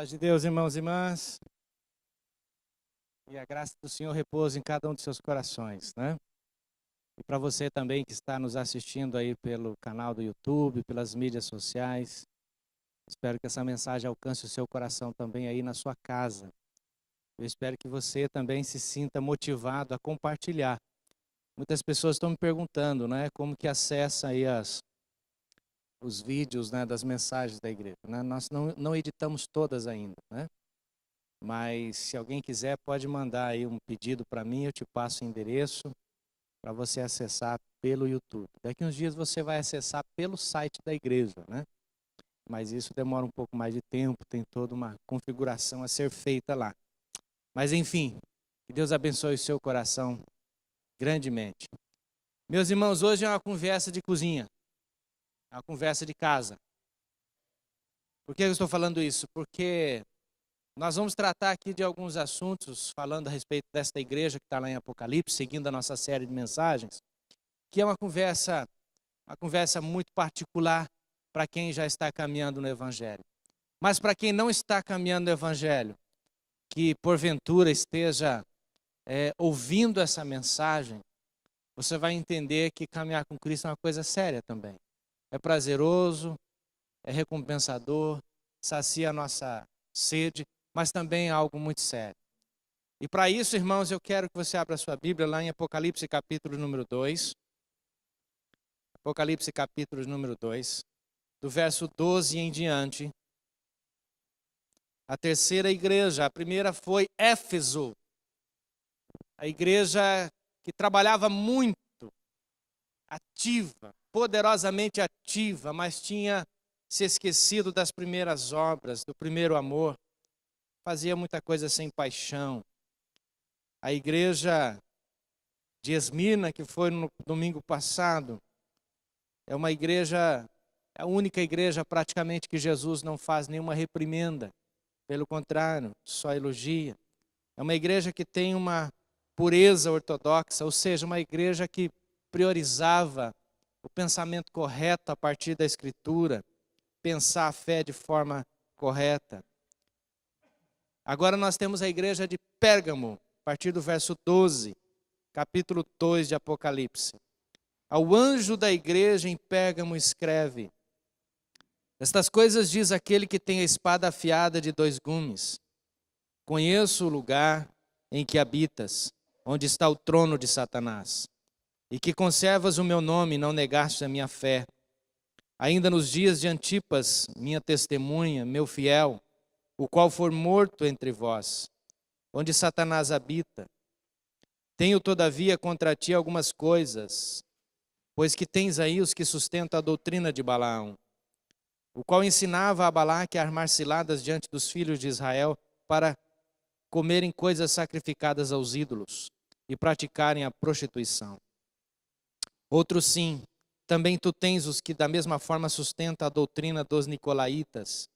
Paz de Deus, irmãos e irmãs. E a graça do Senhor repousa em cada um de seus corações, né? E para você também que está nos assistindo aí pelo canal do YouTube, pelas mídias sociais. Espero que essa mensagem alcance o seu coração também aí na sua casa. Eu espero que você também se sinta motivado a compartilhar. Muitas pessoas estão me perguntando, né? Como que acessa aí os vídeos, né, das mensagens da igreja, né? Nós não editamos todas ainda, né? Mas se alguém quiser, pode mandar aí um pedido para mim, eu te passo o endereço para você acessar pelo YouTube. Daqui uns dias você vai acessar pelo site da igreja, né? Mas isso demora um pouco mais de tempo, tem toda uma configuração a ser feita lá. Mas enfim, que Deus abençoe o seu coração grandemente. Meus irmãos, hoje é uma conversa de cozinha, é uma conversa de casa. Por que eu estou falando isso? Porque nós vamos tratar aqui de alguns assuntos, falando a respeito desta igreja que está lá em Apocalipse, seguindo a nossa série de mensagens, que é uma conversa muito particular para quem já está caminhando no Evangelho. Mas para quem não está caminhando no Evangelho, que porventura esteja ouvindo essa mensagem, você vai entender que caminhar com Cristo é uma coisa séria também. É prazeroso, é recompensador, sacia a nossa sede, mas também é algo muito sério. E para isso, irmãos, eu quero que você abra a sua Bíblia lá em Apocalipse capítulo número 2. Apocalipse capítulo número 2, do verso 12 em diante. A terceira igreja, a primeira foi Éfeso. A igreja que trabalhava muito, ativa, poderosamente ativa, mas tinha se esquecido das primeiras obras, do primeiro amor. Fazia muita coisa sem paixão. A igreja de Esmirna, que foi no domingo passado, é uma igreja, é a única igreja praticamente que Jesus não faz nenhuma reprimenda. Pelo contrário, só elogia. É uma igreja que tem uma pureza ortodoxa, ou seja, uma igreja que priorizava o pensamento correto a partir da Escritura, pensar a fé de forma correta. Agora nós temos a igreja de Pérgamo, a partir do verso 12, capítulo 2 de Apocalipse. Ao anjo da igreja em Pérgamo escreve: estas coisas diz aquele que tem a espada afiada de 2 gumes. Conheço o lugar em que habitas, onde está o trono de Satanás, e que conservas o meu nome e não negaste a minha fé. Ainda nos dias de Antipas, minha testemunha, meu fiel, o qual for morto entre vós, onde Satanás habita. Tenho, todavia, contra ti algumas coisas, pois que tens aí os que sustentam a doutrina de Balaão, o qual ensinava a Balaque a armar ciladas diante dos filhos de Israel para comerem coisas sacrificadas aos ídolos e praticarem a prostituição. Outros sim, também tu tens os que da mesma forma sustentam a doutrina dos nicolaítas.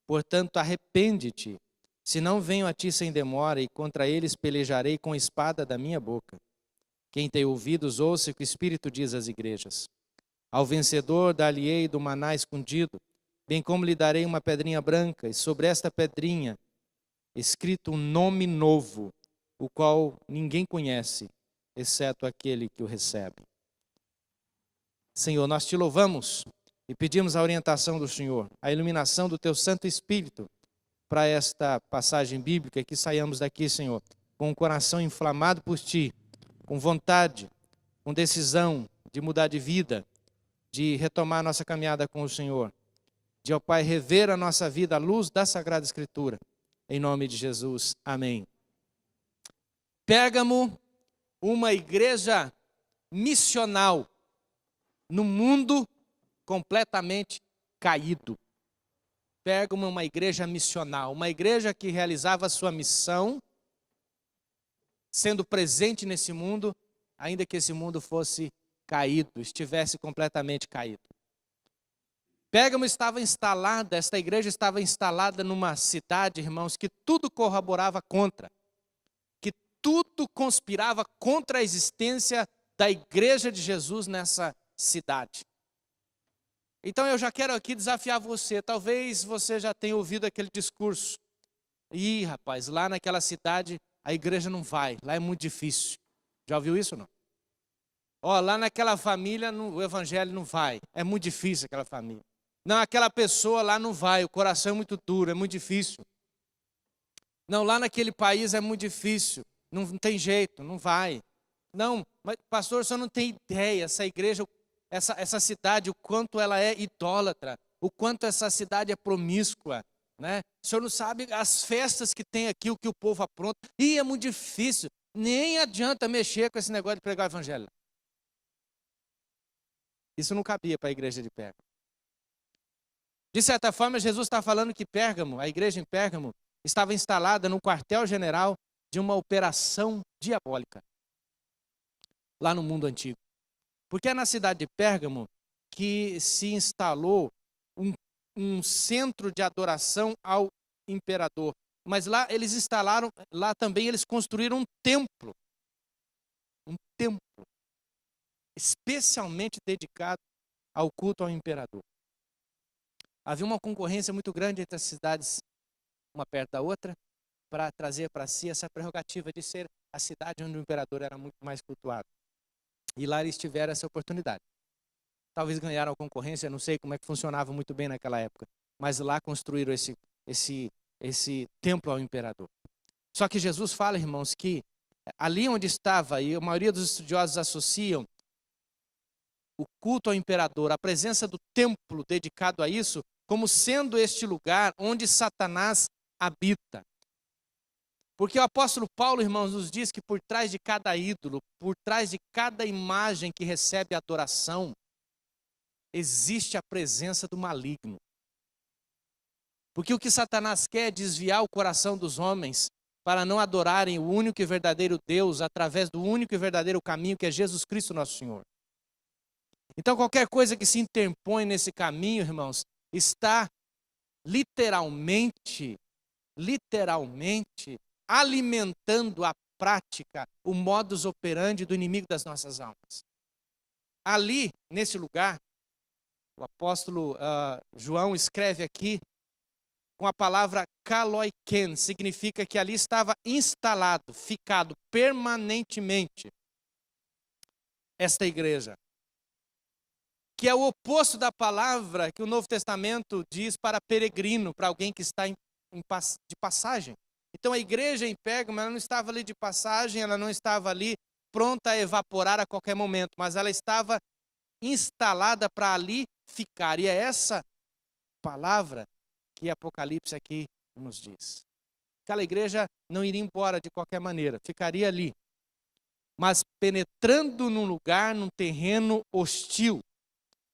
Portanto, arrepende-te, senão venho a ti sem demora, e contra eles pelejarei com a espada da minha boca. Quem tem ouvidos, ouça o que o Espírito diz às igrejas. Ao vencedor dar-lhe-ei do maná escondido, bem como lhe darei uma pedrinha branca, e sobre esta pedrinha escrito um nome novo, o qual ninguém conhece, exceto aquele que o recebe. Senhor, nós te louvamos e pedimos a orientação do Senhor, a iluminação do teu Santo Espírito para esta passagem bíblica, e que saiamos daqui, Senhor, com o coração inflamado por ti, com vontade, com decisão de mudar de vida, de retomar a nossa caminhada com o Senhor, de, ó Pai, rever a nossa vida à luz da Sagrada Escritura. Em nome de Jesus, amém. Pérgamo, uma igreja missional no mundo completamente caído. Pérgamo é uma igreja missional, uma igreja que realizava a sua missão, sendo presente nesse mundo, ainda que esse mundo fosse caído, estivesse completamente caído. Pérgamo estava instalada, esta igreja estava instalada numa cidade, irmãos, que tudo corroborava contra, que tudo conspirava contra a existência da igreja de Jesus nessa cidade. Então eu já quero aqui desafiar você, talvez você já tenha ouvido aquele discurso, Ih, rapaz, lá naquela cidade a igreja não vai, lá é muito difícil. Já ouviu isso ou não? Ó, lá naquela família o evangelho não vai, é muito difícil aquela família. Não, aquela pessoa lá não vai, o coração é muito duro, é muito difícil. Não, lá naquele país é muito difícil, não tem jeito, não vai. Não, mas pastor, o senhor não tem ideia, essa igreja, essa cidade, o quanto ela é idólatra, o quanto essa cidade é promíscua, né? O senhor não sabe as festas que tem aqui, o que o povo apronta. E é muito difícil, nem adianta mexer com esse negócio de pregar o evangelho. Isso não cabia para a igreja de Pérgamo. De certa forma, Jesus está falando que Pérgamo, a igreja em Pérgamo, estava instalada no quartel-general de uma operação diabólica, lá no mundo antigo. Porque é na cidade de Pérgamo que se instalou um centro de adoração ao imperador. Mas lá eles instalaram, lá também eles construíram um templo especialmente dedicado ao culto ao imperador. Havia uma concorrência muito grande entre as cidades, uma perto da outra, para trazer para si essa prerrogativa de ser a cidade onde o imperador era muito mais cultuado. E lá eles tiveram essa oportunidade. Talvez ganharam a concorrência, não sei como é que funcionava muito bem naquela época, mas lá construíram esse templo ao imperador. Só que Jesus fala, irmãos, que ali onde estava, e a maioria dos estudiosos associam o culto ao imperador, a presença do templo dedicado a isso, como sendo este lugar onde Satanás habita. Porque o apóstolo Paulo, irmãos, nos diz que por trás de cada ídolo, por trás de cada imagem que recebe adoração, existe a presença do maligno. Porque o que Satanás quer é desviar o coração dos homens para não adorarem o único e verdadeiro Deus através do único e verdadeiro caminho que é Jesus Cristo nosso Senhor. Então qualquer coisa que se interpõe nesse caminho, irmãos, está literalmente alimentando a prática, o modus operandi do inimigo das nossas almas. Ali, nesse lugar, o apóstolo João escreve aqui com a palavra kaloiken, significa que ali estava instalado, ficado permanentemente esta igreja. Que é o oposto da palavra que o Novo Testamento diz para peregrino, para alguém que está de passagem. Então a igreja em Pérgamo, ela não estava ali de passagem, ela não estava ali pronta a evaporar a qualquer momento, mas ela estava instalada para ali ficar. E é essa palavra que Apocalipse aqui nos diz. Aquela igreja não iria embora de qualquer maneira, ficaria ali. Mas penetrando num lugar, num terreno hostil,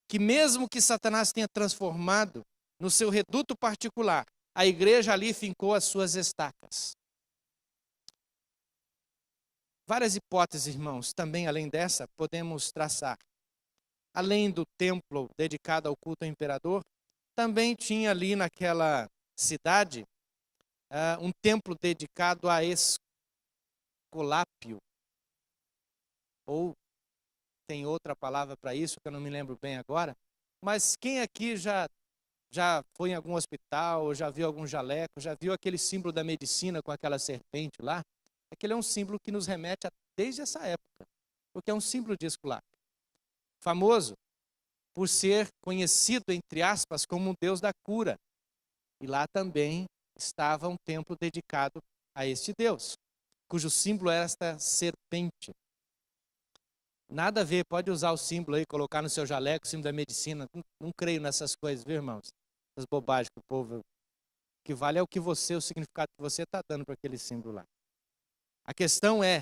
que mesmo que Satanás tenha transformado no seu reduto particular, a igreja ali fincou as suas estacas. Várias hipóteses, irmãos, também além dessa, podemos traçar. Além do templo dedicado ao culto ao imperador, também tinha ali naquela cidade um templo dedicado a Esculápio, ou tem outra palavra para isso que eu não me lembro bem agora, mas quem aqui já foi em algum hospital, já viu algum jaleco, já viu aquele símbolo da medicina com aquela serpente lá? Aquele é um símbolo que nos remete desde essa época, porque é um símbolo de Esculápio. Famoso por ser conhecido, entre aspas, como um Deus da cura. E lá também estava um templo dedicado a este Deus, cujo símbolo era esta serpente. Nada a ver, pode usar o símbolo aí, colocar no seu jaleco, o símbolo da medicina. Não creio nessas coisas, viu, irmãos? Essas bobagens que o povo... O que vale é o significado que você está dando para aquele símbolo lá. A questão é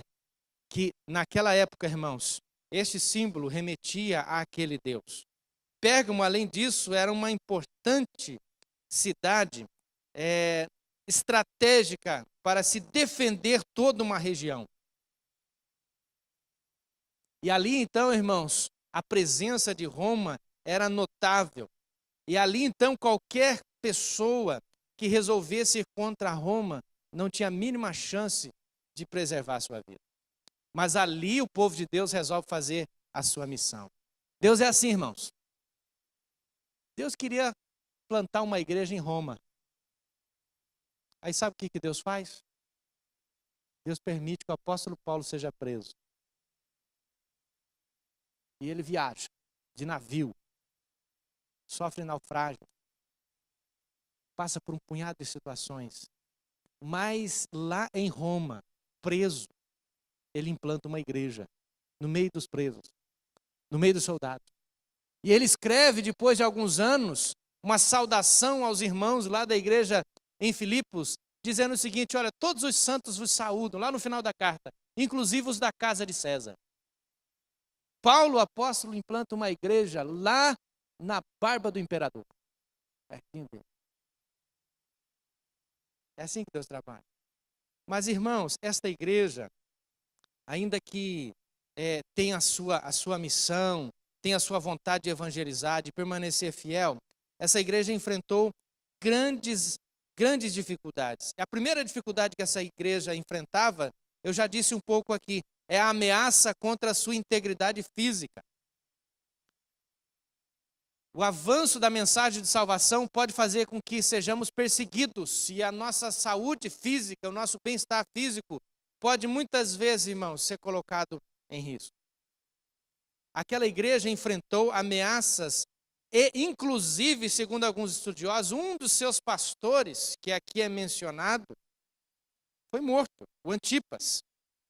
que naquela época, irmãos, este símbolo remetia àquele Deus. Pérgamo, além disso, era uma importante cidade estratégica para se defender toda uma região. E ali então, irmãos, a presença de Roma era notável. E ali então qualquer pessoa que resolvesse ir contra Roma não tinha a mínima chance de preservar a sua vida. Mas ali o povo de Deus resolve fazer a sua missão. Deus é assim, irmãos. Deus queria plantar uma igreja em Roma. Aí sabe o que Deus faz? Deus permite que o apóstolo Paulo seja preso. E ele viaja de navio, sofre naufrágio, passa por um punhado de situações. Mas lá em Roma, preso, ele implanta uma igreja no meio dos presos, no meio dos soldados. E ele escreve, depois de alguns anos, uma saudação aos irmãos lá da igreja em Filipos, dizendo o seguinte: olha, todos os santos vos saúdam, lá no final da carta, inclusive os da casa de César. Paulo, apóstolo, implanta uma igreja lá na barba do imperador. É assim que Deus trabalha. Mas, irmãos, esta igreja, ainda que tenha a sua missão, tenha a sua vontade de evangelizar, de permanecer fiel, essa igreja enfrentou grandes dificuldades. A primeira dificuldade que essa igreja enfrentava, eu já disse um pouco aqui, é a ameaça contra a sua integridade física. O avanço da mensagem de salvação pode fazer com que sejamos perseguidos, e a nossa saúde física, o nosso bem-estar físico, pode muitas vezes, irmãos, ser colocado em risco. Aquela igreja enfrentou ameaças e, inclusive, segundo alguns estudiosos, um dos seus pastores, que aqui é mencionado, foi morto, o Antipas.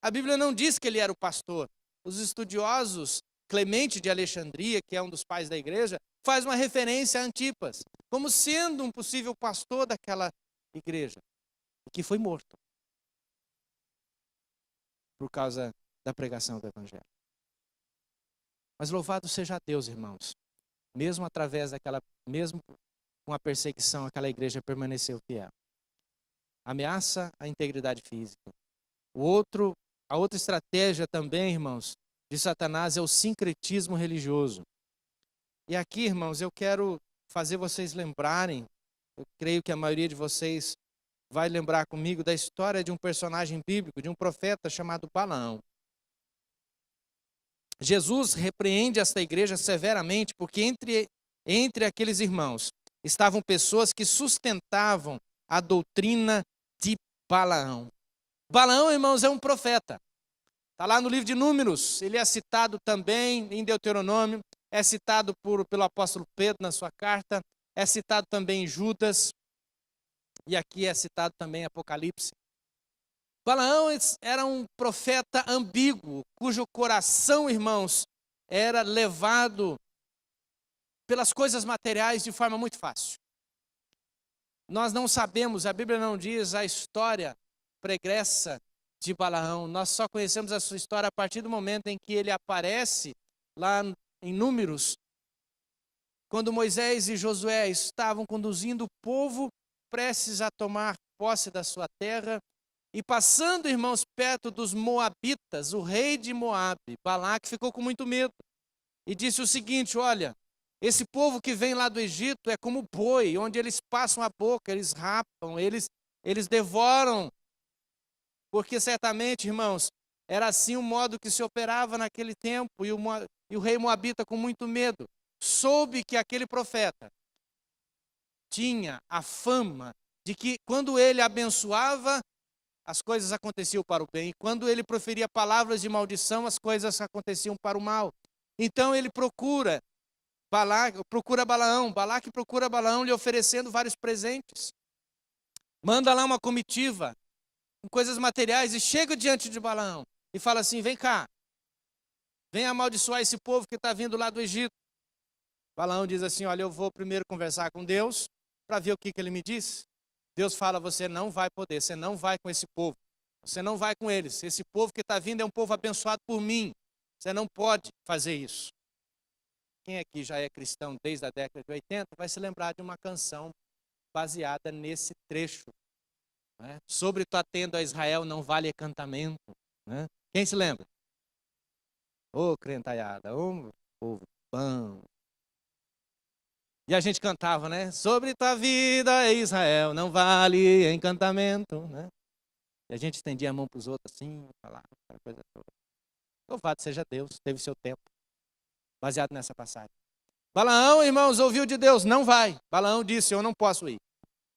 A Bíblia não diz que ele era o pastor. Os estudiosos, Clemente de Alexandria, que é um dos pais da igreja, faz uma referência a Antipas, como sendo um possível pastor daquela igreja, que foi morto por causa da pregação do evangelho. Mas louvado seja Deus, irmãos, mesmo com a perseguição, aquela igreja permaneceu fiel. Ameaça à integridade física. A outra estratégia também, irmãos, de Satanás é o sincretismo religioso. E aqui, irmãos, eu quero fazer vocês lembrarem, eu creio que a maioria de vocês vai lembrar comigo da história de um personagem bíblico, de um profeta chamado Balaão. Jesus repreende esta igreja severamente, porque entre aqueles irmãos estavam pessoas que sustentavam a doutrina de Balaão. Balaão, irmãos, é um profeta. Está lá no livro de Números, ele é citado também em Deuteronômio, é citado pelo apóstolo Pedro na sua carta, é citado também em Judas, e aqui é citado também em Apocalipse. Balaão era um profeta ambíguo, cujo coração, irmãos, era levado pelas coisas materiais de forma muito fácil. Nós não sabemos, a Bíblia não diz a história pregressa de Balaão. Nós só conhecemos a sua história a partir do momento em que ele aparece lá em Números, quando Moisés e Josué estavam conduzindo o povo prestes a tomar posse da sua terra, e passando, irmãos, perto dos Moabitas, o rei de Moabe, Balaque, ficou com muito medo e disse o seguinte: olha, esse povo que vem lá do Egito é como boi, onde eles passam a boca, eles rapam, eles devoram. Porque certamente, irmãos, era assim o modo que se operava naquele tempo, e o rei Moabita, com muito medo, soube que aquele profeta tinha a fama de que quando ele abençoava, as coisas aconteciam para o bem, e quando ele proferia palavras de maldição, as coisas aconteciam para o mal. Então ele procura Balaão, Balaque procura Balaão lhe oferecendo vários presentes. Manda lá uma comitiva com coisas materiais e chega diante de Balaão e fala assim: vem cá, vem amaldiçoar esse povo que está vindo lá do Egito. Balaão diz assim: olha, eu vou primeiro conversar com Deus para ver o que ele me diz. Deus fala: você não vai poder, você não vai com esse povo, você não vai com eles. Esse povo que está vindo é um povo abençoado por mim, você não pode fazer isso. Quem aqui já é cristão desde a década de 80 vai se lembrar de uma canção baseada nesse trecho, né? Sobre tu atendo a Israel não vale encantamento, né? Quem se lembra? Ô crentaiada, ô povo bom. E a gente cantava, né? Sobre tua vida, Israel, não vale encantamento, né? E a gente estendia a mão para os outros assim, falava aquela coisa toda. Louvado seja Deus, teve seu tempo, baseado nessa passagem. Balaão, irmãos, ouviu de Deus, não vai. Balaão disse: eu não posso ir.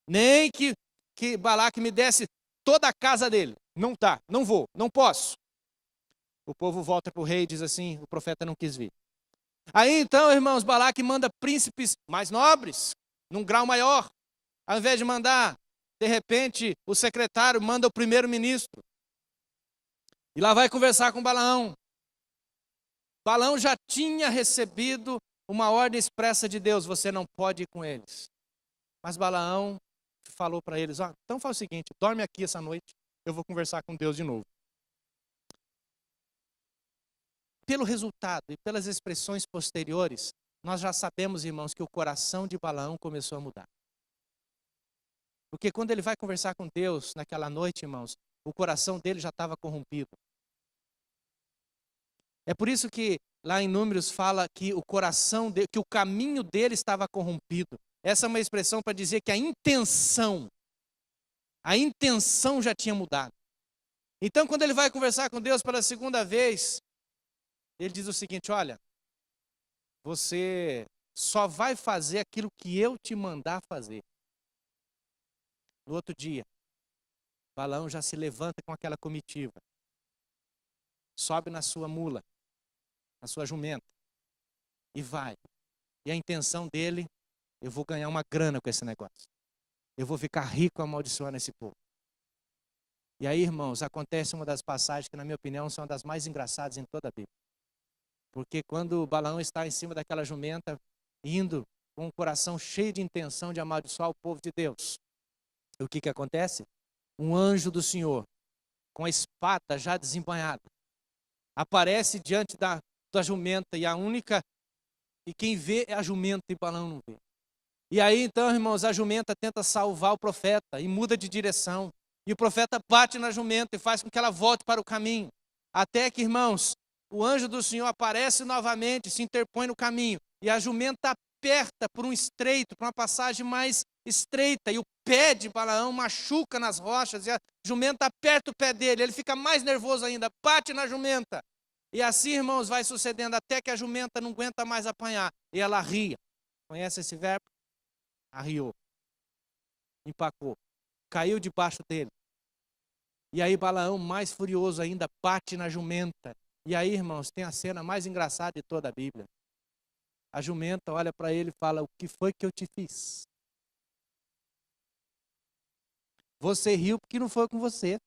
Nem que que Balaque me desse toda a casa dele. Não tá, não vou, não posso. O povo volta para o rei e diz assim, o profeta não quis vir. Aí então, irmãos, Balaque manda príncipes mais nobres, num grau maior. Ao invés de mandar, de repente, o secretário manda o primeiro-ministro. E lá vai conversar com Balaão. Balaão já tinha recebido uma ordem expressa de Deus, você não pode ir com eles. Mas Balaão falou para eles, então faz o seguinte, dorme aqui essa noite, eu vou conversar com Deus de novo. Pelo resultado e pelas expressões posteriores, nós já sabemos, irmãos, que o coração de Balaão começou a mudar. Porque quando ele vai conversar com Deus naquela noite, irmãos, o coração dele já estava corrompido. É por isso que lá em Números fala que o coração dele, que o caminho dele estava corrompido. Essa é uma expressão para dizer que a intenção já tinha mudado. Então, quando ele vai conversar com Deus pela segunda vez, ele diz o seguinte, olha, você só vai fazer aquilo que eu te mandar fazer. No outro dia, Balaão já se levanta com aquela comitiva, sobe na sua mula, na sua jumenta, e vai. E a intenção dele, eu vou ganhar uma grana com esse negócio. Eu vou ficar rico amaldiçoando esse povo. E aí, irmãos, acontece uma das passagens que, na minha opinião, são das mais engraçadas em toda a Bíblia. Porque quando Balaão está em cima daquela jumenta, indo com o coração cheio de intenção de amaldiçoar o povo de Deus, o que acontece? Um anjo do Senhor, com a espada já desembainhada, aparece diante da jumenta, e quem vê é a jumenta e Balaão não vê. E aí então, irmãos, a jumenta tenta salvar o profeta e muda de direção. E o profeta bate na jumenta e faz com que ela volte para o caminho. Até que, irmãos, o anjo do Senhor aparece novamente, se interpõe no caminho. E a jumenta aperta por um estreito, por uma passagem mais estreita. E o pé de Balaão machuca nas rochas. E a jumenta aperta o pé dele. Ele fica mais nervoso ainda, bate na jumenta. E assim, irmãos, vai sucedendo até que a jumenta não aguenta mais apanhar. E ela arria. Conhece esse verbo? Arriou. Empacou. Caiu debaixo dele. E aí Balaão, mais furioso ainda, bate na jumenta. E aí, irmãos, tem a cena mais engraçada de toda a Bíblia. A jumenta olha para ele e fala, o que foi que eu te fiz? Você riu porque não foi com você.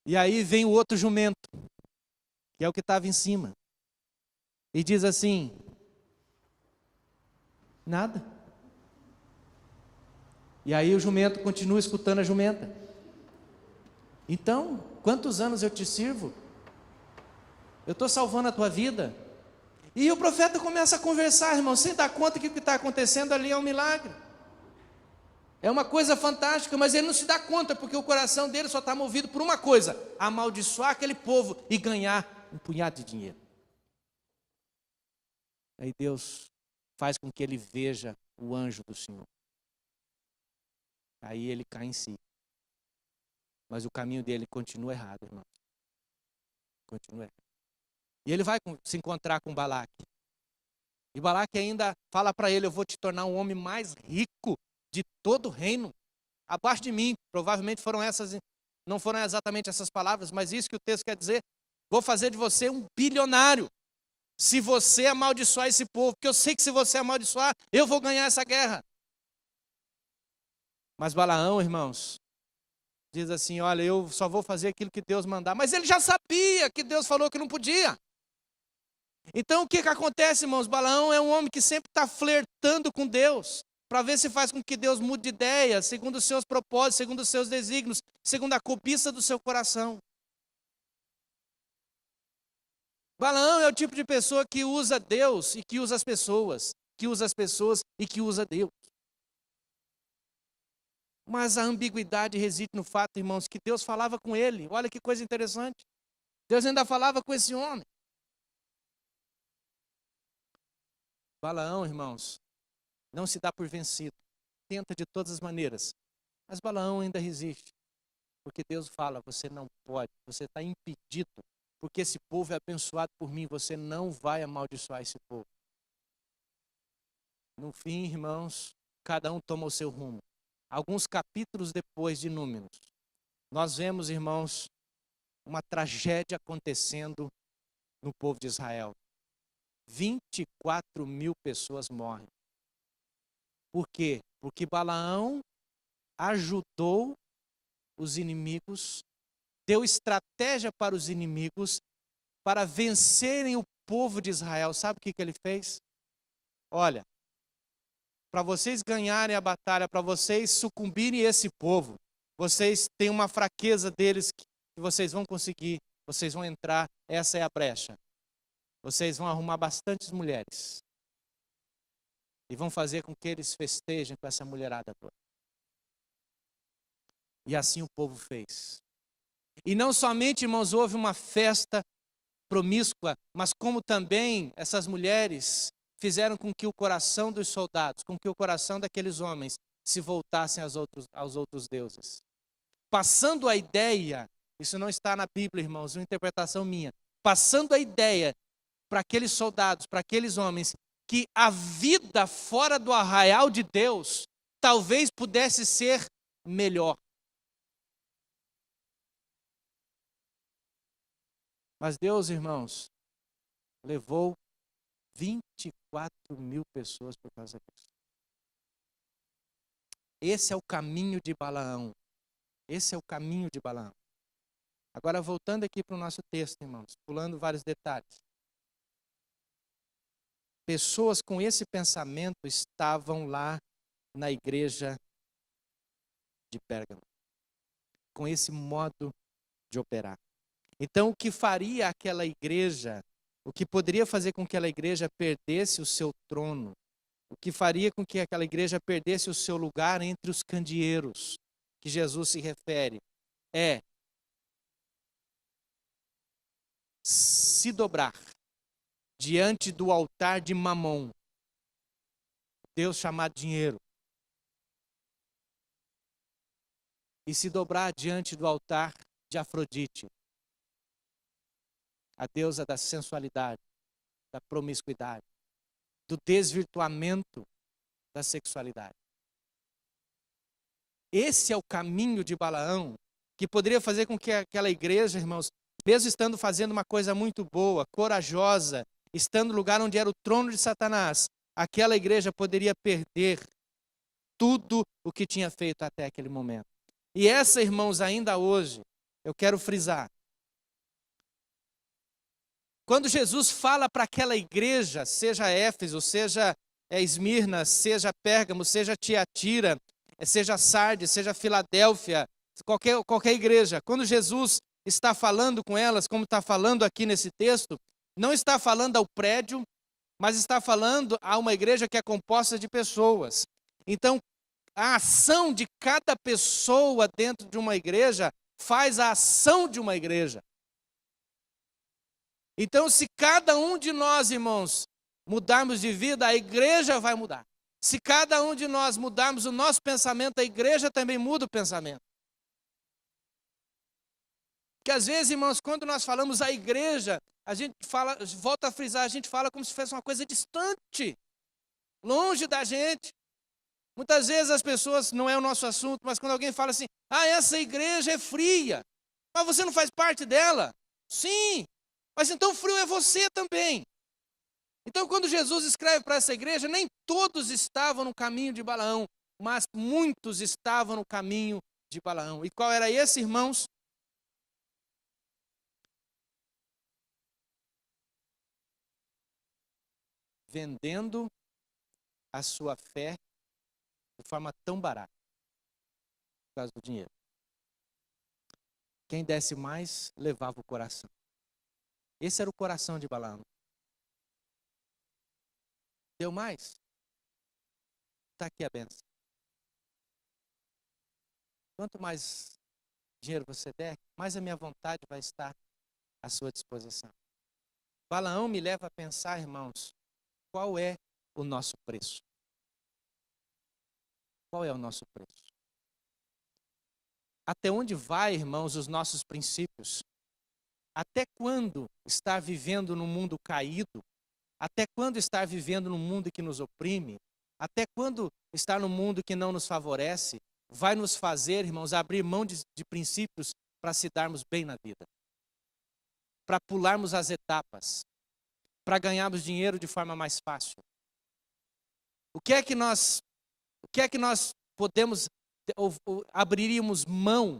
E aí vem o outro jumento, que é o que estava em cima. E diz assim, nada. E aí o jumento continua escutando a jumenta. Então, quantos anos eu te sirvo? Eu estou salvando a tua vida. E o profeta começa a conversar, irmão, sem dar conta que o que está acontecendo ali é um milagre. É uma coisa fantástica, mas ele não se dá conta, porque o coração dele só está movido por uma coisa, amaldiçoar aquele povo e ganhar um punhado de dinheiro. Aí Deus faz com que ele veja o anjo do Senhor. Aí ele cai em si. Mas o caminho dele continua errado, irmão. Continua errado. E ele vai se encontrar com Balaque. E Balaque ainda fala para ele, eu vou te tornar um homem mais rico de todo o reino. Abaixo de mim, provavelmente não foram exatamente essas palavras, mas isso que o texto quer dizer, vou fazer de você um bilionário. Se você amaldiçoar esse povo, porque eu sei que se você amaldiçoar, eu vou ganhar essa guerra. Mas Balaão, irmãos, diz assim, olha, eu só vou fazer aquilo que Deus mandar. Mas ele já sabia que Deus falou que não podia. Então o que acontece, irmãos? Balaão é um homem que sempre está flertando com Deus, para ver se faz com que Deus mude de ideia, segundo os seus propósitos, segundo os seus desígnios, segundo a cobiça do seu coração. Balaão é o tipo de pessoa que usa Deus e que usa as pessoas, que usa as pessoas e que usa Deus. Mas a ambiguidade reside no fato, irmãos, que Deus falava com ele. Olha que coisa interessante. Deus ainda falava com esse homem. Balaão, irmãos, não se dá por vencido. Tenta de todas as maneiras. Mas Balaão ainda resiste. Porque Deus fala, você não pode, você está impedido. Porque esse povo é abençoado por mim, você não vai amaldiçoar esse povo. No fim, irmãos, cada um toma o seu rumo. Alguns capítulos depois de Números, nós vemos, irmãos, uma tragédia acontecendo no povo de Israel. 24 mil pessoas morrem. Por quê? Porque Balaão ajudou os inimigos, deu estratégia para os inimigos, para vencerem o povo de Israel. Sabe o que ele fez? Olha, para vocês ganharem a batalha, para vocês sucumbirem a esse povo, vocês têm uma fraqueza deles que vocês vão conseguir, vocês vão entrar, essa é a brecha. Vocês vão arrumar bastantes mulheres e vão fazer com que eles festejem com essa mulherada toda. E assim o povo fez. E não somente, irmãos, houve uma festa promíscua, mas como também essas mulheres fizeram com que o coração dos soldados, com que o coração daqueles homens se voltassem aos outros deuses. Passando a ideia, isso não está na Bíblia, irmãos, é uma interpretação minha, passando a ideia para aqueles soldados, para aqueles homens, que a vida fora do arraial de Deus talvez pudesse ser melhor. Mas Deus, irmãos, levou 24 mil pessoas por causa disso. Esse é o caminho de Balaão. Esse é o caminho de Balaão. Agora, voltando aqui para o nosso texto, irmãos, pulando vários detalhes. Pessoas com esse pensamento estavam lá na igreja de Pérgamo, com esse modo de operar. Então, o que faria aquela igreja, o que poderia fazer com que aquela igreja perdesse o seu trono, o que faria com que aquela igreja perdesse o seu lugar entre os candeeiros, que Jesus se refere, é se dobrar diante do altar de Mamon, Deus chamado dinheiro, e se dobrar diante do altar de Afrodite, a deusa da sensualidade, da promiscuidade, do desvirtuamento da sexualidade. Esse é o caminho de Balaão, que poderia fazer com que aquela igreja, irmãos, mesmo estando fazendo uma coisa muito boa, corajosa, estando no lugar onde era o trono de Satanás, aquela igreja poderia perder tudo o que tinha feito até aquele momento. E essa, irmãos, ainda hoje, eu quero frisar, quando Jesus fala para aquela igreja, seja Éfeso, seja Esmirna, seja Pérgamo, seja Tiatira, seja Sardes, seja Filadélfia, qualquer igreja, quando Jesus está falando com elas, como está falando aqui nesse texto, não está falando ao prédio, mas está falando a uma igreja que é composta de pessoas. Então, a ação de cada pessoa dentro de uma igreja faz a ação de uma igreja. Então, se cada um de nós, irmãos, mudarmos de vida, a igreja vai mudar. Se cada um de nós mudarmos o nosso pensamento, a igreja também muda o pensamento. Porque às vezes, irmãos, quando nós falamos a igreja, a gente fala, volta a frisar, a gente fala como se fosse uma coisa distante, longe da gente. Muitas vezes as pessoas, não é o nosso assunto, mas quando alguém fala assim, essa igreja é fria, mas você não faz parte dela? Sim, mas então frio é você também. Então quando Jesus escreve para essa igreja, nem todos estavam no caminho de Balaão, mas muitos estavam no caminho de Balaão. E qual era esse, irmãos? Vendendo a sua fé de forma tão barata, por causa do dinheiro. Quem desse mais, levava o coração. Esse era o coração de Balaão. Deu mais? Está aqui a bênção. Quanto mais dinheiro você der, mais a minha vontade vai estar à sua disposição. Balaão me leva a pensar, irmãos, qual é o nosso preço? Qual é o nosso preço? Até onde vai, irmãos, os nossos princípios? Até quando estar vivendo num mundo caído? Até quando estar vivendo num mundo que nos oprime? Até quando estar no mundo que não nos favorece vai nos fazer, irmãos, abrir mão de princípios para se darmos bem na vida, para pularmos as etapas, para ganharmos dinheiro de forma mais fácil? O que é que nós podemos ou abriríamos mão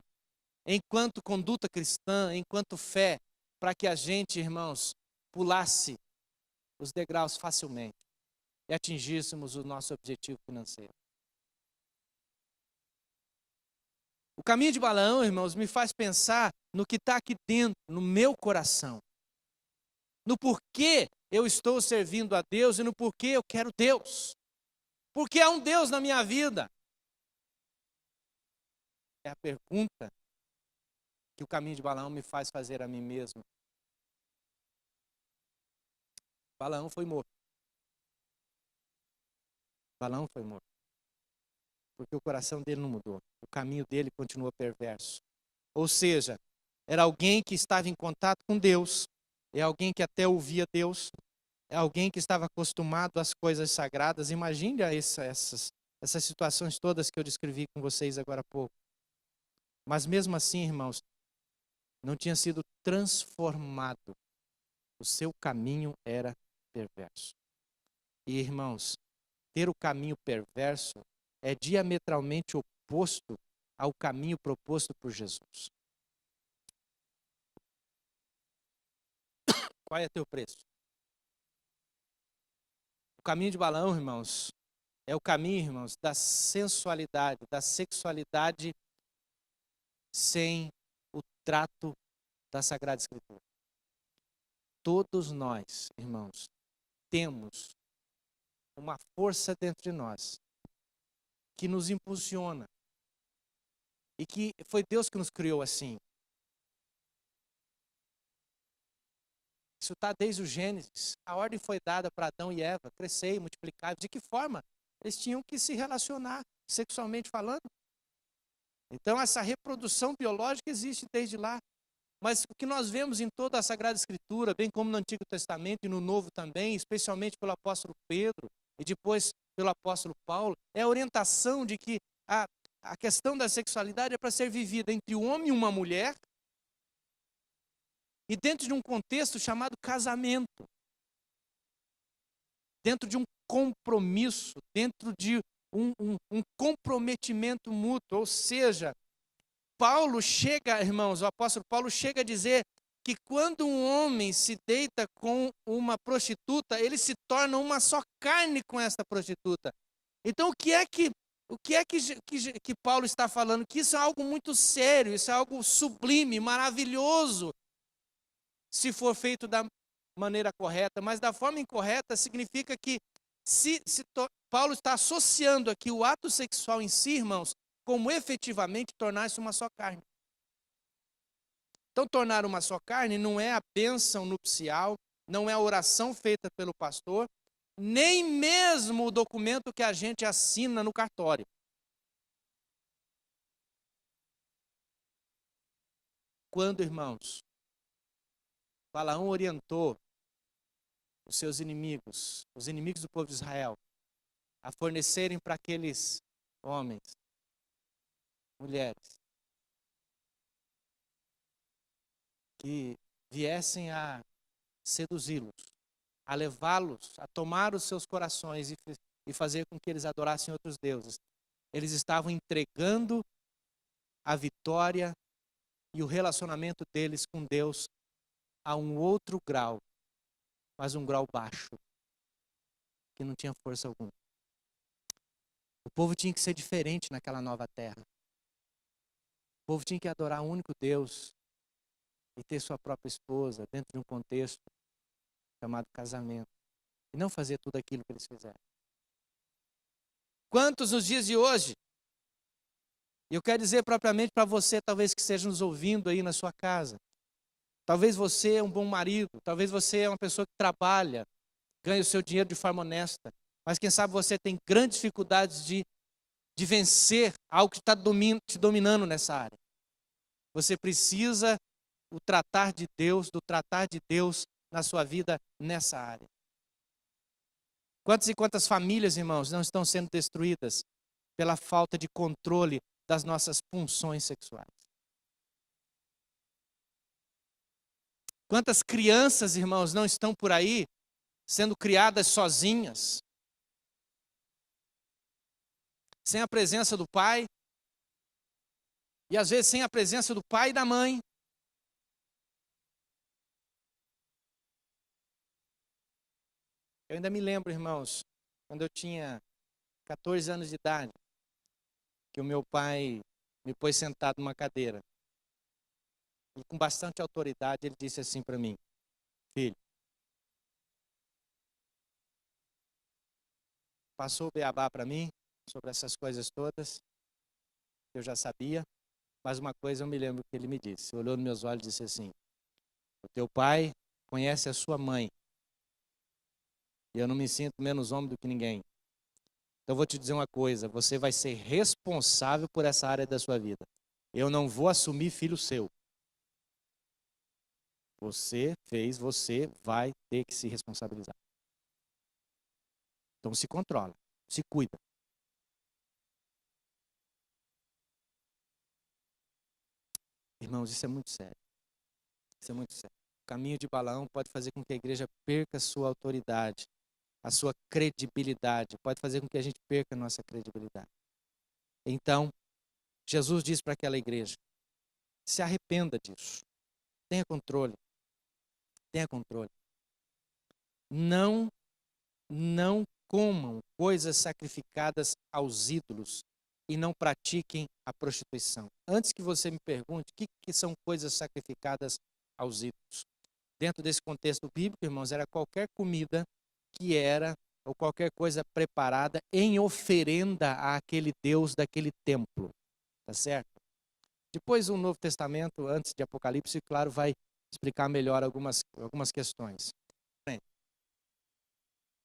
enquanto conduta cristã, enquanto fé, para que a gente, irmãos, pulasse os degraus facilmente e atingíssemos o nosso objetivo financeiro? O caminho de Balaão, irmãos, me faz pensar no que está aqui dentro, no meu coração, no porquê eu estou servindo a Deus e no porquê eu quero Deus. Porque há um Deus na minha vida. É a pergunta que o caminho de Balaão me faz fazer a mim mesmo. Balaão foi morto. Balaão foi morto. Porque o coração dele não mudou. O caminho dele continua perverso. Ou seja, era alguém que estava em contato com Deus. É alguém que até ouvia Deus. É alguém que estava acostumado às coisas sagradas. Imagine essas situações todas que eu descrevi com vocês agora há pouco. Mas mesmo assim, irmãos, não tinha sido transformado. O seu caminho era perverso. E, irmãos, ter o caminho perverso é diametralmente oposto ao caminho proposto por Jesus. Qual é teu preço? O caminho de Balaão, irmãos, é o caminho, irmãos, da sensualidade, da sexualidade sem o trato da Sagrada Escritura. Todos nós, irmãos, temos uma força dentro de nós que nos impulsiona e que foi Deus que nos criou assim. Isso está desde o Gênesis. A ordem foi dada para Adão e Eva, crescer e multiplicar. De que forma? Eles tinham que se relacionar, sexualmente falando. Então essa reprodução biológica existe desde lá. Mas o que nós vemos em toda a Sagrada Escritura, bem como no Antigo Testamento e no Novo também, especialmente pelo apóstolo Pedro e depois pelo apóstolo Paulo, é a orientação de que a questão da sexualidade é para ser vivida entre um homem e uma mulher e dentro de um contexto chamado casamento, dentro de um compromisso, dentro de um comprometimento mútuo, ou seja, Paulo chega, irmãos, o apóstolo Paulo chega a dizer que quando um homem se deita com uma prostituta, ele se torna uma só carne com essa prostituta. Então, o que é que Paulo está falando? Que isso é algo muito sério, isso é algo sublime, maravilhoso, se for feito da maneira correta, mas da forma incorreta significa que Paulo está associando aqui o ato sexual em si, irmãos, como efetivamente tornar-se uma só carne. Então, tornar uma só carne não é a bênção nupcial, não é a oração feita pelo pastor, nem mesmo o documento que a gente assina no cartório. Quando, irmãos, Balaão orientou os seus inimigos, os inimigos do povo de Israel, a fornecerem para aqueles homens, mulheres, que viessem a seduzi-los, a levá-los, a tomar os seus corações e fazer com que eles adorassem outros deuses. Eles estavam entregando a vitória e o relacionamento deles com Deus a um outro grau, mas um grau baixo, que não tinha força alguma. O povo tinha que ser diferente naquela nova terra. O povo tinha que adorar o único Deus e ter sua própria esposa dentro de um contexto chamado casamento. E não fazer tudo aquilo que eles fizeram. Quantos nos dias de hoje, e eu quero dizer propriamente para você, talvez que esteja nos ouvindo aí na sua casa, talvez você é um bom marido, talvez você é uma pessoa que trabalha, ganha o seu dinheiro de forma honesta, mas quem sabe você tem grandes dificuldades de vencer algo que está te dominando nessa área. Você precisa do tratar de Deus na sua vida nessa área. Quantas e quantas famílias, irmãos, não estão sendo destruídas pela falta de controle das nossas funções sexuais? Quantas crianças, irmãos, não estão por aí sendo criadas sozinhas, sem a presença do pai, e às vezes sem a presença do pai e da mãe? Eu ainda me lembro, irmãos, quando eu tinha 14 anos de idade, que o meu pai me pôs sentado numa cadeira. E com bastante autoridade ele disse assim para mim: filho, passou o beabá para mim sobre essas coisas todas, eu já sabia, mas uma coisa eu me lembro que ele me disse. Olhou nos meus olhos e disse assim: o teu pai conhece a sua mãe, e eu não me sinto menos homem do que ninguém. Então eu vou te dizer uma coisa, você vai ser responsável por essa área da sua vida. Eu não vou assumir filho seu. Você fez, você vai ter que se responsabilizar. Então se controla, se cuida. Irmãos, isso é muito sério. Isso é muito sério. O caminho de Balaão pode fazer com que a igreja perca a sua autoridade, a sua credibilidade. Pode fazer com que a gente perca a nossa credibilidade. Então, Jesus diz para aquela igreja: se arrependa disso. Tenha controle. Tenha controle. Não comam coisas sacrificadas aos ídolos e não pratiquem a prostituição. Antes que você me pergunte, o que são coisas sacrificadas aos ídolos? Dentro desse contexto bíblico, irmãos, era qualquer comida que era, ou qualquer coisa preparada em oferenda àquele Deus daquele templo. Tá certo? Depois o Novo Testamento, antes de Apocalipse, claro, vai explicar melhor algumas questões.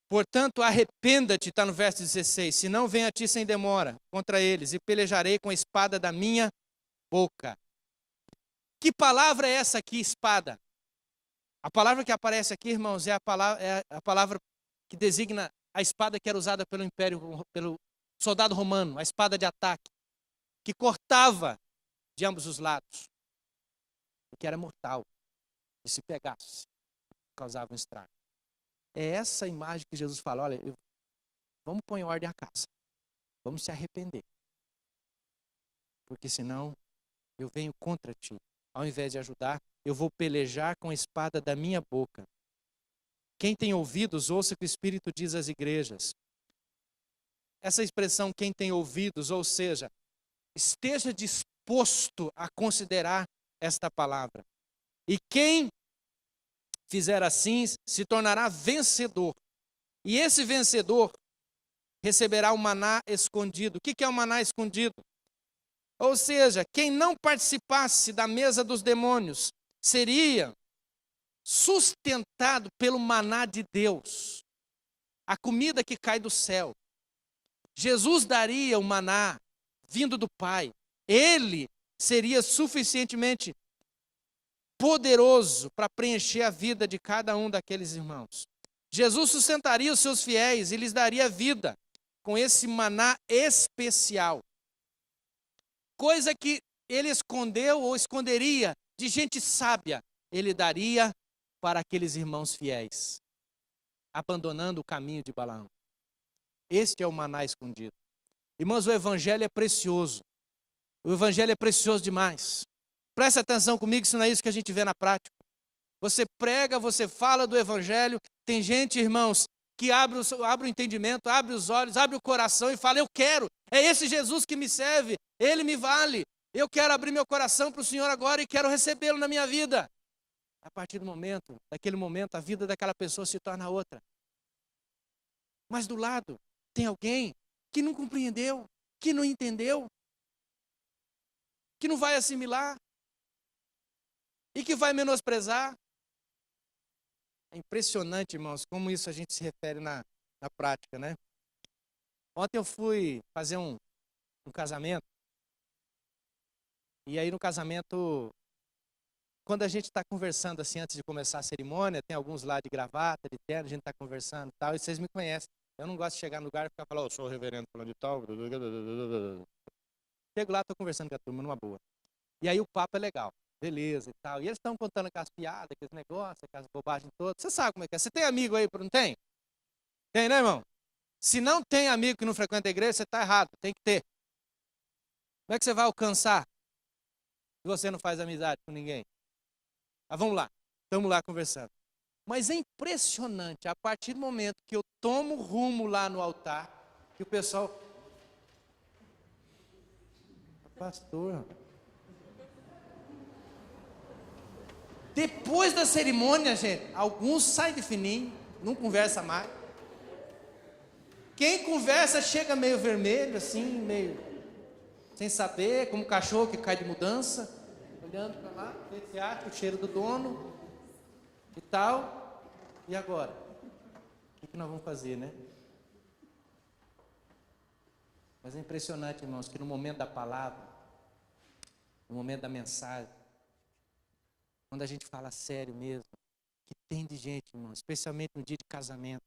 Portanto, arrependa-te, está no verso 16, se não venha a ti sem demora contra eles, e pelejarei com a espada da minha boca. Que palavra é essa aqui, espada? A palavra que aparece aqui, irmãos, é a palavra que designa a espada que era usada pelo pelo soldado romano, a espada de ataque, que cortava de ambos os lados, e que era mortal, e se pegasse, causava um estrago. É essa imagem que Jesus fala: olha, vamos pôr em ordem a casa, vamos se arrepender, porque senão eu venho contra ti. Ao invés de ajudar, eu vou pelejar com a espada da minha boca. Quem tem ouvidos, ouça o que o Espírito diz às igrejas. Essa expressão, quem tem ouvidos, ou seja, esteja disposto a considerar esta palavra. E quem fizer assim, se tornará vencedor. E esse vencedor receberá o maná escondido. O que é o maná escondido? Ou seja, quem não participasse da mesa dos demônios seria sustentado pelo maná de Deus, a comida que cai do céu. Jesus daria o maná vindo do Pai. Ele seria suficientemente poderoso para preencher a vida de cada um daqueles irmãos. Jesus sustentaria os seus fiéis e lhes daria vida com esse maná especial. Coisa que ele escondeu ou esconderia de gente sábia, ele daria para aqueles irmãos fiéis, abandonando o caminho de Balaão. Este é o maná escondido. Irmãos, o evangelho é precioso. O evangelho é precioso demais. Preste atenção comigo, isso não é isso que a gente vê na prática. Você prega, você fala do evangelho. Tem gente, irmãos, que abre o entendimento, abre os olhos, abre o coração e fala: eu quero, é esse Jesus que me serve, ele me vale. Eu quero abrir meu coração para o Senhor agora e quero recebê-lo na minha vida. A partir daquele momento, a vida daquela pessoa se torna outra. Mas do lado tem alguém que não compreendeu, que não entendeu, que não vai assimilar e que vai menosprezar. É impressionante, irmãos, como isso a gente se refere na prática, né? Ontem eu fui fazer um casamento, e aí no casamento, quando a gente está conversando assim, antes de começar a cerimônia, tem alguns lá de gravata, de terno, a gente está conversando e tal, e vocês me conhecem. Eu não gosto de chegar no lugar e ficar falando, eu sou o reverendo falando de tal. Chego lá, estou conversando com a turma numa boa. E aí o papo é legal, beleza e tal. E eles estão contando aquelas piadas, aqueles negócios, aquelas bobagens todas. Você sabe como é que é. Você tem amigo aí, não tem? Tem, né, irmão? Se não tem amigo que não frequenta a igreja, você está errado, tem que ter. Como é que você vai alcançar se você não faz amizade com ninguém? Mas vamos lá, estamos lá conversando. Mas é impressionante, a partir do momento que eu tomo rumo lá no altar, que o pessoal... Pastor... Depois da cerimônia, gente, alguns saem de fininho, não conversa mais. Quem conversa chega meio vermelho, assim, meio sem saber, como cachorro que cai de mudança, olhando para lá, esse ar, o cheiro do dono e tal. E agora? O que nós vamos fazer, né? Mas é impressionante, irmãos, que no momento da palavra, no momento da mensagem, quando a gente fala sério mesmo, que tem de gente, irmãos, especialmente no dia de casamento,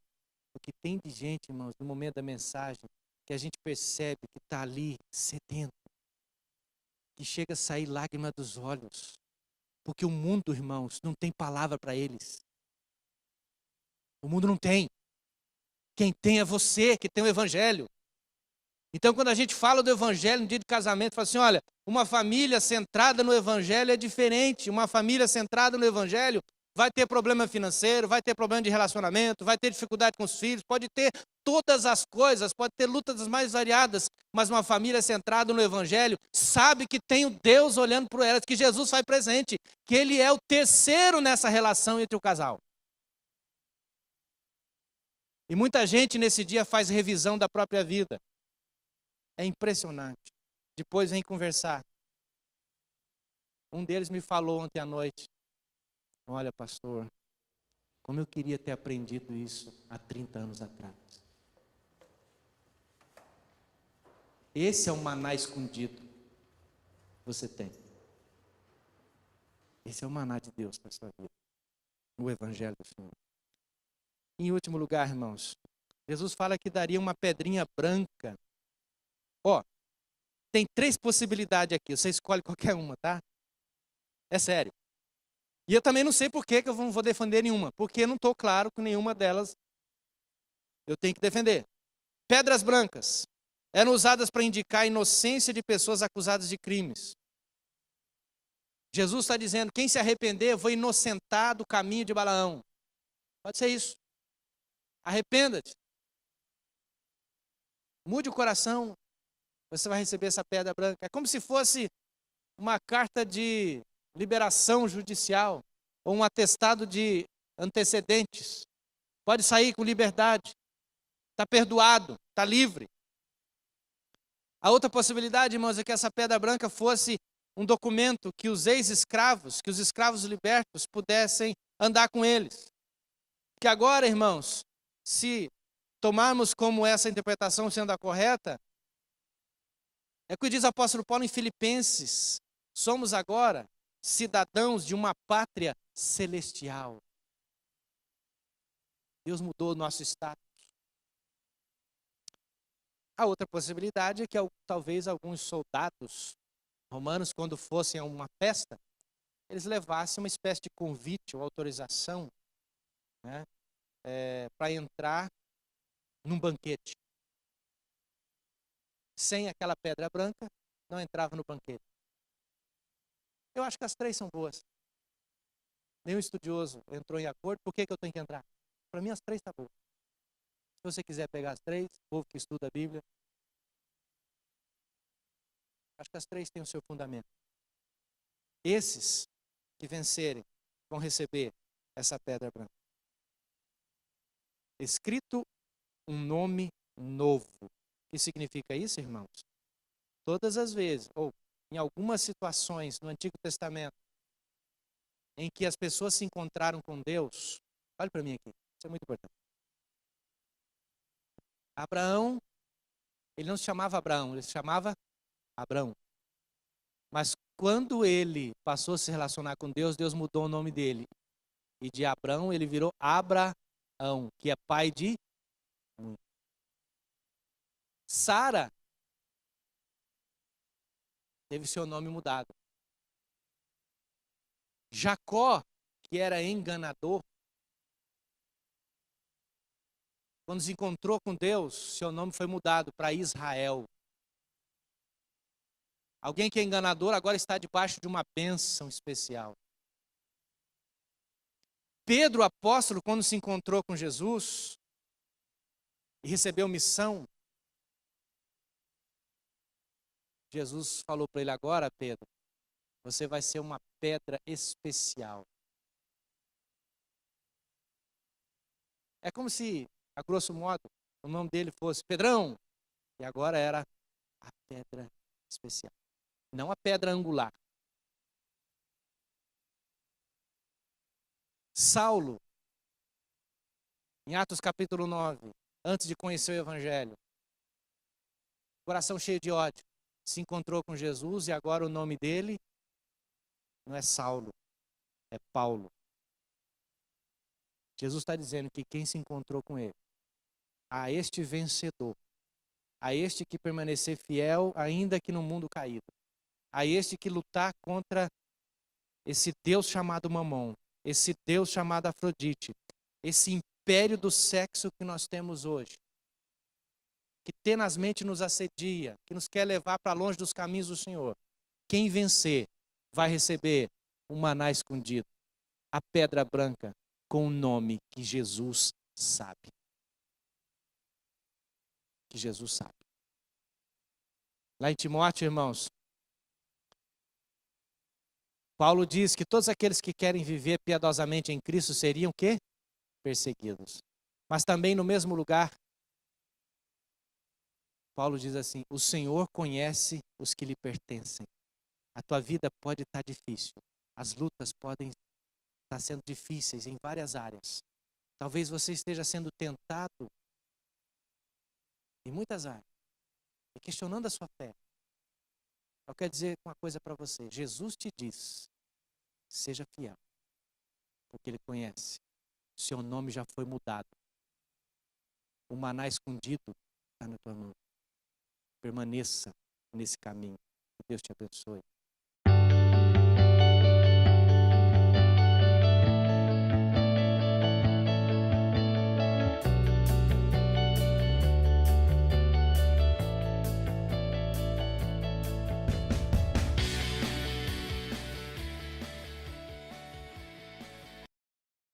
o que tem de gente, irmãos, no momento da mensagem, que a gente percebe que está ali sedento, que chega a sair lágrima dos olhos, porque o mundo, irmãos, não tem palavra para eles. O mundo não tem. Quem tem é você, que tem o evangelho. Então, quando a gente fala do evangelho no dia de casamento, fala assim, olha, uma família centrada no evangelho é diferente. Uma família centrada no evangelho vai ter problema financeiro, vai ter problema de relacionamento, vai ter dificuldade com os filhos, pode ter todas as coisas, pode ter lutas mais variadas, mas uma família centrada no evangelho sabe que tem o Deus olhando para elas, que Jesus faz presente, que Ele é o terceiro nessa relação entre o casal. E muita gente nesse dia faz revisão da própria vida. É impressionante. Depois vem conversar. Um deles me falou ontem à noite. Olha, pastor, como eu queria ter aprendido isso há 30 anos atrás. Esse é o maná escondido que você tem. Esse é o maná de Deus para a sua vida. O evangelho do Senhor. Em último lugar, irmãos, Jesus fala que daria uma pedrinha branca. Ó, tem 3 possibilidades aqui, você escolhe qualquer uma, tá? É sério. E eu também não sei por que eu não vou defender nenhuma, porque eu não estou claro com nenhuma delas eu tenho que defender. Pedras brancas eram usadas para indicar a inocência de pessoas acusadas de crimes. Jesus está dizendo, quem se arrepender, eu vou inocentar do caminho de Balaão. Pode ser isso. Arrependa-te. Mude o coração, você vai receber essa pedra branca. É como se fosse uma carta de liberação judicial, ou um atestado de antecedentes. Pode sair com liberdade. Está perdoado, está livre. A outra possibilidade, irmãos, é que essa pedra branca fosse um documento que os ex-escravos, que os escravos libertos pudessem andar com eles. Que agora, irmãos, se tomarmos como essa interpretação sendo a correta, é o que diz o apóstolo Paulo em Filipenses, somos agora cidadãos de uma pátria celestial. Deus mudou o nosso status. A outra possibilidade é que talvez alguns soldados romanos, quando fossem a uma festa, eles levassem uma espécie de convite ou autorização, né, para entrar num banquete. Sem aquela pedra branca, não entrava no banquete. Eu acho que as 3 são boas. Nenhum estudioso entrou em acordo. Por que eu tenho que entrar? Para mim as 3 estão boas. Se você quiser pegar as 3, o povo que estuda a Bíblia, acho que as 3 têm o seu fundamento. Esses que vencerem vão receber essa pedra branca. Escrito um nome novo. O que significa isso, irmãos? Todas as vezes, ou em algumas situações no Antigo Testamento, em que as pessoas se encontraram com Deus, olhe para mim aqui, isso é muito importante. Abraão, ele não se chamava Abraão, ele se chamava Abrão. Mas quando ele passou a se relacionar com Deus, Deus mudou o nome dele. E de Abrão ele virou Abraão, que é pai de muitos. Sara teve seu nome mudado. Jacó, que era enganador, quando se encontrou com Deus, seu nome foi mudado para Israel. Alguém que é enganador agora está debaixo de uma bênção especial. Pedro, apóstolo, quando se encontrou com Jesus e recebeu missão, Jesus falou para ele: agora, Pedro, você vai ser uma pedra especial. É como se, a grosso modo, o nome dele fosse Pedrão, e agora era a pedra especial, não a pedra angular. Saulo, em Atos capítulo 9, antes de conhecer o Evangelho, coração cheio de ódio, se encontrou com Jesus e agora o nome dele não é Saulo, é Paulo. Jesus está dizendo que quem se encontrou com ele, a este vencedor, a este que permanecer fiel ainda que no mundo caído, a este que lutar contra esse Deus chamado Mamon, esse Deus chamado Afrodite, esse império do sexo que nós temos hoje, que tenazmente nos assedia, que nos quer levar para longe dos caminhos do Senhor. Quem vencer vai receber um maná escondido, a pedra branca com o nome que Jesus sabe. Que Jesus sabe. Lá em Timóteo, irmãos, Paulo diz que todos aqueles que querem viver piedosamente em Cristo seriam o quê? Perseguidos. Mas também no mesmo lugar, Paulo diz assim: o Senhor conhece os que lhe pertencem. A tua vida pode estar difícil. As lutas podem estar sendo difíceis em várias áreas. Talvez você esteja sendo tentado em muitas áreas e questionando a sua fé. Eu quero dizer uma coisa para você. Jesus te diz: seja fiel, porque Ele conhece. Seu nome já foi mudado. O maná escondido está na tua mão. Permaneça nesse caminho. Que Deus te abençoe.